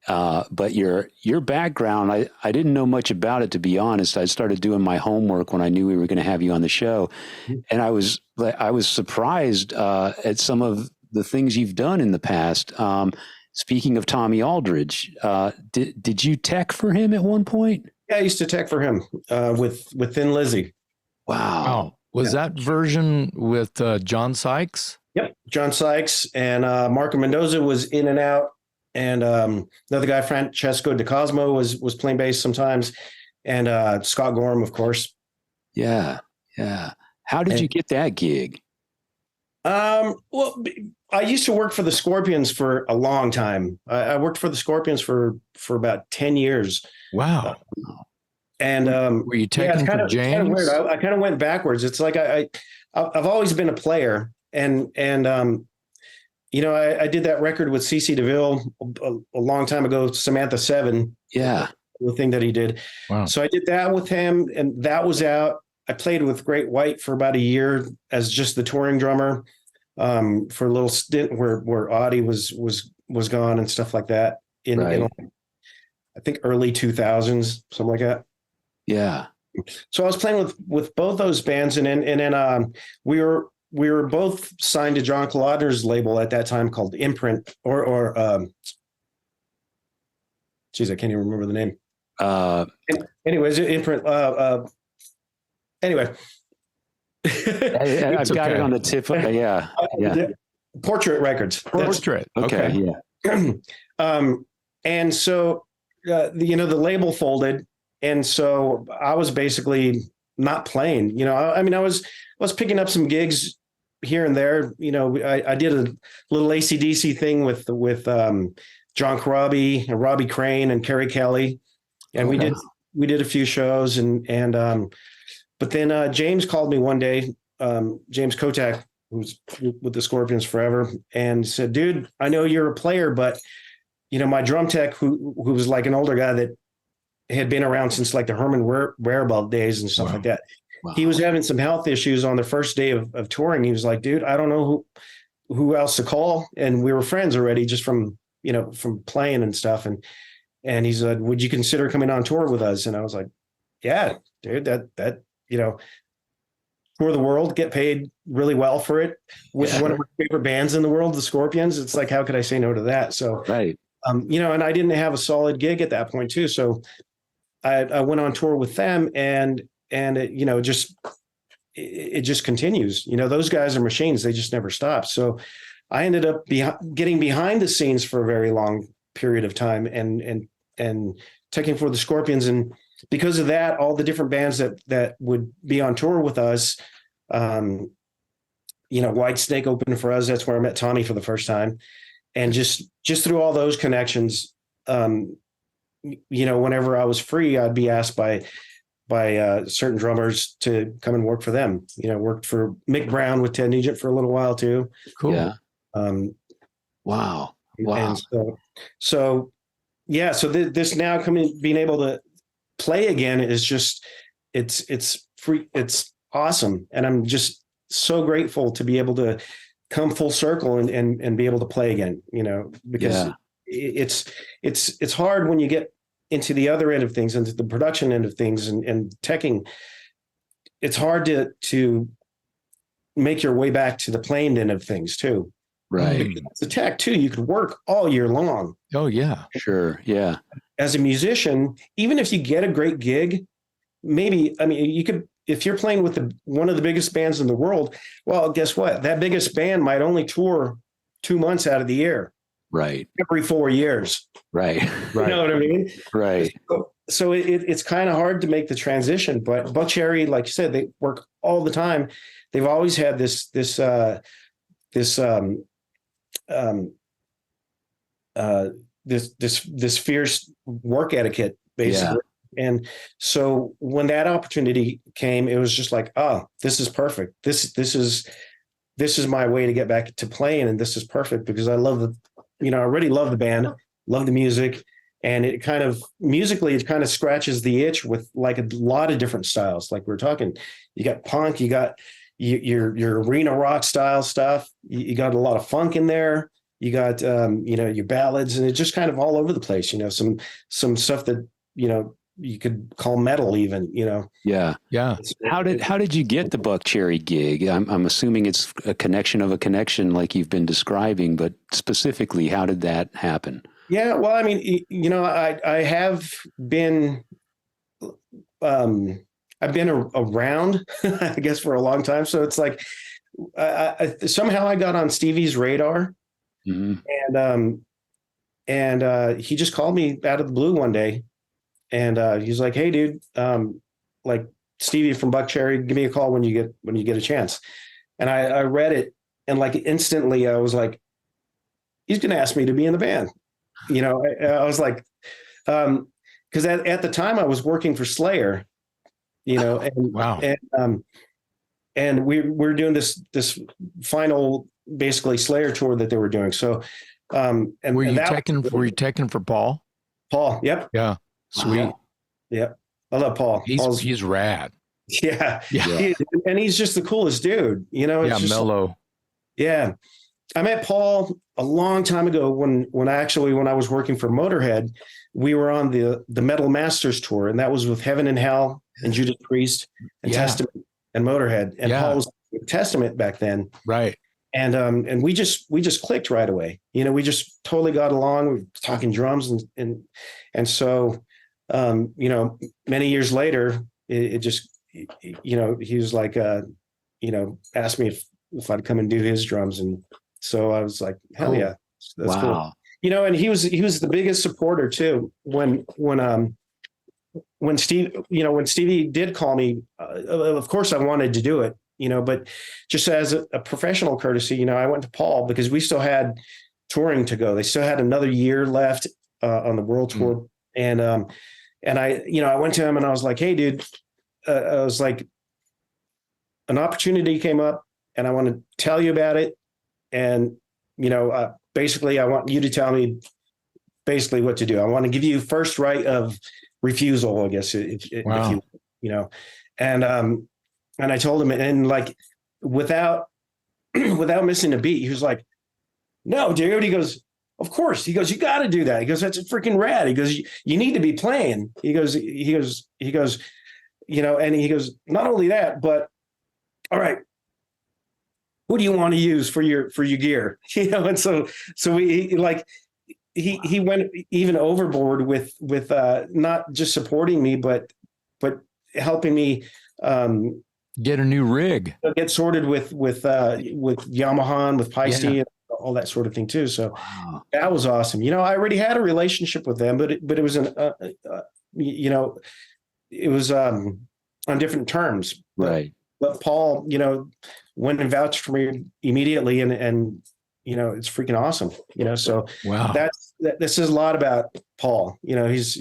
But your background, I didn't know much about it, to be honest. I started doing my homework when I knew we were going to have you on the show, and I was surprised at some of the things you've done in the past. Speaking of Tommy Aldridge, did you tech for him at one point? Yeah, I used to tech for him with Thin Lizzy. Wow. Oh, was that version with John Sykes? Yep, John Sykes and Marco Mendoza was in and out, and another guy, Francesco De Cosmo, was playing bass sometimes, and Scott Gorham, of course. Yeah, yeah. How did you get that gig? Well, I used to work for the Scorpions for a long time. I worked for the Scorpions for about 10 years. Wow. And were you taking for James? Kind of weird. I kind of went backwards. It's like I've always been a player, and you know, I did that record with CC DeVille a long time ago, Samantha 7. Yeah, the thing that he did. Wow. So I did that with him, and that was out. I played with Great White for about a year as just the touring drummer, for a little stint where Audie was gone and stuff like that in I think early 2000s, something like that. Yeah. So I was playing with both those bands, and then we were both signed to John Colodner's label at that time called Imprint, or geez, I can't even remember the name. Anyways, Imprint. Anyway, I've got it on the tip. Yeah. Portrait Records. Portrait. Okay. Yeah. And so the label folded. And so I was basically not playing, I mean, I was picking up some gigs here and there. I did a little AC/DC thing with John Corabi and Robbie Crane and Kerry Kelly. And we did a few shows but then James called me one day, James Kotak, who's with the Scorpions forever, and said, dude, I know you're a player, but my drum tech, who was like an older guy that had been around since like the Herman Wearable days and stuff like that. Wow. He was having some health issues on the first day of touring. He was like, dude, I don't know who else to call. And we were friends already just from playing and stuff. And he said, would you consider coming on tour with us? And I was like, yeah, dude, that tour the world, get paid really well for it with one of my favorite bands in the world, the Scorpions. It's like, how could I say no to that? So, right. And I didn't have a solid gig at that point too. So I went on tour with them, and it just continues. Those guys are machines. They just never stop. So I ended up getting behind the scenes for a very long period of time and taking for the Scorpions. And because of that, all the different bands that would be on tour with us, Whitesnake opened for us. That's where I met Tommy for the first time. And just through all those connections, whenever I was free, I'd be asked by certain drummers to come and work for them. Worked for Mick Brown with Ted Nugent for a little while too. Cool. Yeah. Wow. And so this now being able to play again is just, it's free. It's awesome. And I'm just so grateful to be able to come full circle and be able to play again, because it's hard when you get into the other end of things, into the production end of things and teching. It's hard to make your way back to the playing end of things too. Right. Because the tech too, you could work all year long. Oh yeah. Sure. Yeah. As a musician, even if you get a great gig, you could, if you're playing with one of the biggest bands in the world, well, guess what? That biggest band might only tour 2 months out of the year. Right. Every 4 years. Right. You know what I mean? Right. So it's kind of hard to make the transition, but Buckcherry, like you said, they work all the time. They've always had this fierce work etiquette, basically. Yeah. And so when that opportunity came, it was just like, oh, this is perfect. This is my way to get back to playing. And this is perfect because I love I already love the band, love the music. And it kind of musically, it kind of scratches the itch with like a lot of different styles. Like we're talking, you got punk, you got your arena rock style stuff. You got a lot of funk in there. you got, your ballads, and it's just kind of all over the place, some stuff that, you could call metal even, Yeah. Yeah. How did you get the Buckcherry gig? I'm assuming it's a connection of a connection like you've been describing, but specifically, how did that happen? Yeah, well, I mean, I have been, I've been around, I guess, for a long time. So it's like, somehow I got on Stevie's radar, Mm-hmm. and he just called me out of the blue one day, and he's like, "Hey, dude, like Stevie from Buckcherry, give me a call when you get a chance." And I read it, and like instantly, I was like, "He's going to ask me to be in the band." I was like, because at the time I was working for Slayer, and Wow. and we're doing this final basically Slayer tour that they were doing. So, Were you taking for Paul? Paul? Yep. Yeah. Sweet. Wow. Yep. I love Paul. He's rad. Yeah. Yeah. And he's just the coolest dude. It's just mellow. Yeah. I met Paul a long time ago when I was working for Motorhead. We were on the Metal Masters tour, and that was with Heaven and Hell and Judas Priest and Testament and Motorhead. And Paul was with Testament back then. Right. And we just clicked right away. We just totally got along. We were talking drums and so many years later, it just he was like asked me if I'd come and do his drums, and so I was like, hell Cool. yeah, that's Wow. cool. And he was the biggest supporter too. When Stevie did call me, of course I wanted to do it, but just as a professional courtesy, I went to Paul because we still had touring to go. They still had another year left on the world tour. And I went to him and I was like, hey dude, I was like, an opportunity came up and I want to tell you about it. And, basically I want you to tell me basically what to do. I want to give you first right of refusal, I guess, if you, and I told him, and like, without missing a beat, he was like, no, dude. He goes, of course. He goes, you got to do that. He goes, that's freaking rad. He goes, you need to be playing. He goes, and he goes, not only that, but all right, what do you want to use for your gear? And so we like, he went even overboard with not just supporting me, but helping me get a new rig, get sorted with Yamaha and with Paiste and all that sort of thing too. So that was awesome. I already had a relationship with them, but it was it was on different terms. Right. But Paul, went and vouched for me immediately, and it's freaking awesome. So wow, that says a lot about Paul. He's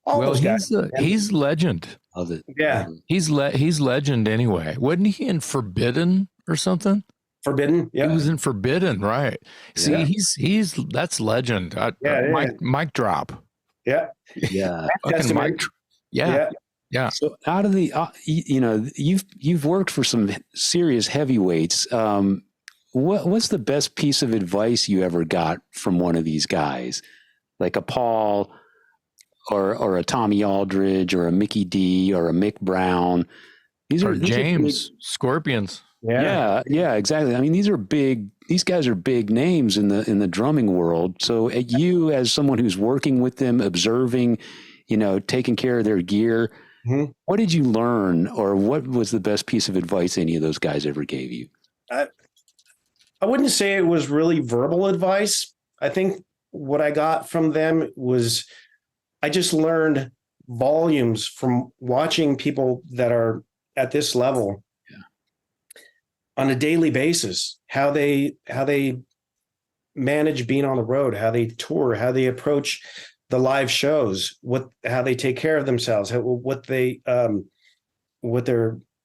all those guys. He's legend. Love it. Yeah, he's legend anyway. Wasn't he in Forbidden or something? Forbidden. Yeah, he was in Forbidden, right? See, he's that's legend. Mic drop. Yeah, yeah. Yeah. So out of the, you've worked for some serious heavyweights. What's the best piece of advice you ever got from one of these guys, like a Paul, or a Tommy Aldridge, or a Mickey D, or a Mick Brown? These are James Scorpions. Yeah, exactly. I mean, these guys are big names in the drumming world. So you, as someone who's working with them, observing, taking care of their gear, what did you learn, or what was the best piece of advice any of those guys ever gave you? I wouldn't say it was really verbal advice. I think what I got from them was I just learned volumes from watching people that are at this level on a daily basis, how they manage being on the road, how they tour, how they approach the live shows, how they take care of themselves, what their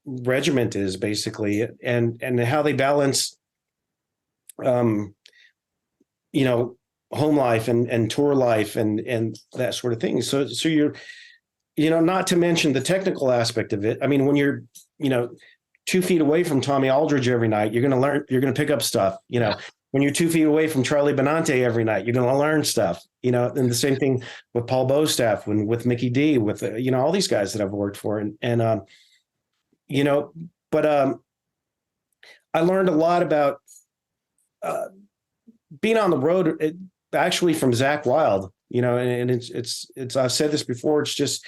regiment is basically, and how they balance, home life and tour life and that sort of thing. So you're, not to mention the technical aspect of it. I mean, when you're, 2 feet away from Tommy Aldridge every night, you're going to pick up stuff, when you're 2 feet away from Charlie Benante every night, you're going to learn stuff, and the same thing with Paul Bostaph, with Mickey D, with, all these guys that I've worked for. But I learned a lot about being on the road, actually from Zakk Wylde, and it's, I've said this before. It's just,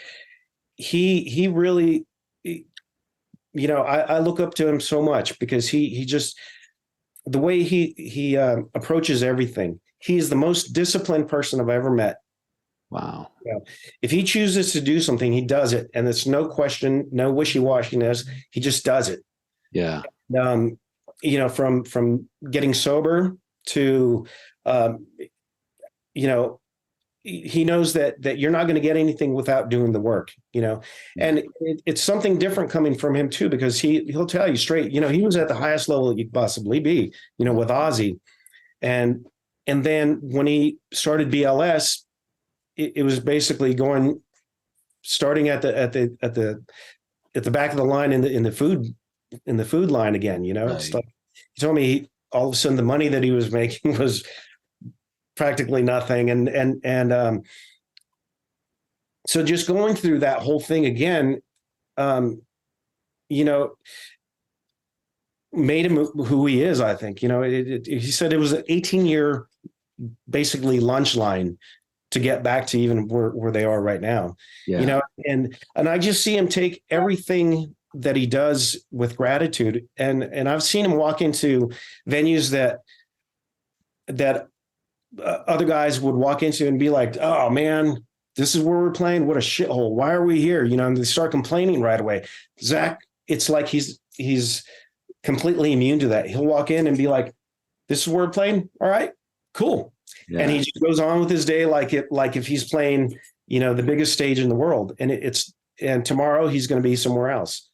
he really, I look up to him so much because he just, the way he approaches everything. He's the most disciplined person I've ever met. Wow. If he chooses to do something, he does it. And it's no question, no wishy-washiness. He just does it. Yeah. From getting sober to, he knows that you're not going to get anything without doing the work, and it's something different coming from him too, because he'll tell you straight, he was at the highest level that you could possibly be, with Ozzy. And then when he started BLS, it was basically starting at the back of the line in the food line again, Right. It's like, he told me all of a sudden the money that he was making was practically nothing. And so just going through that whole thing again, made him who he is, I think. He said it was an 18-year basically lunch line to get back to even where they are right now. Yeah. And I just see him take everything that he does with gratitude. And I've seen him walk into venues that other guys would walk into and be like, oh man, this is where we're playing. What a shithole. Why are we here? And they start complaining right away. Zakk, it's like he's completely immune to that. He'll walk in and be like, this is where we're playing. All right, cool. Yeah. And he just goes on with his day like if he's playing, the biggest stage in the world. And and tomorrow he's going to be somewhere else.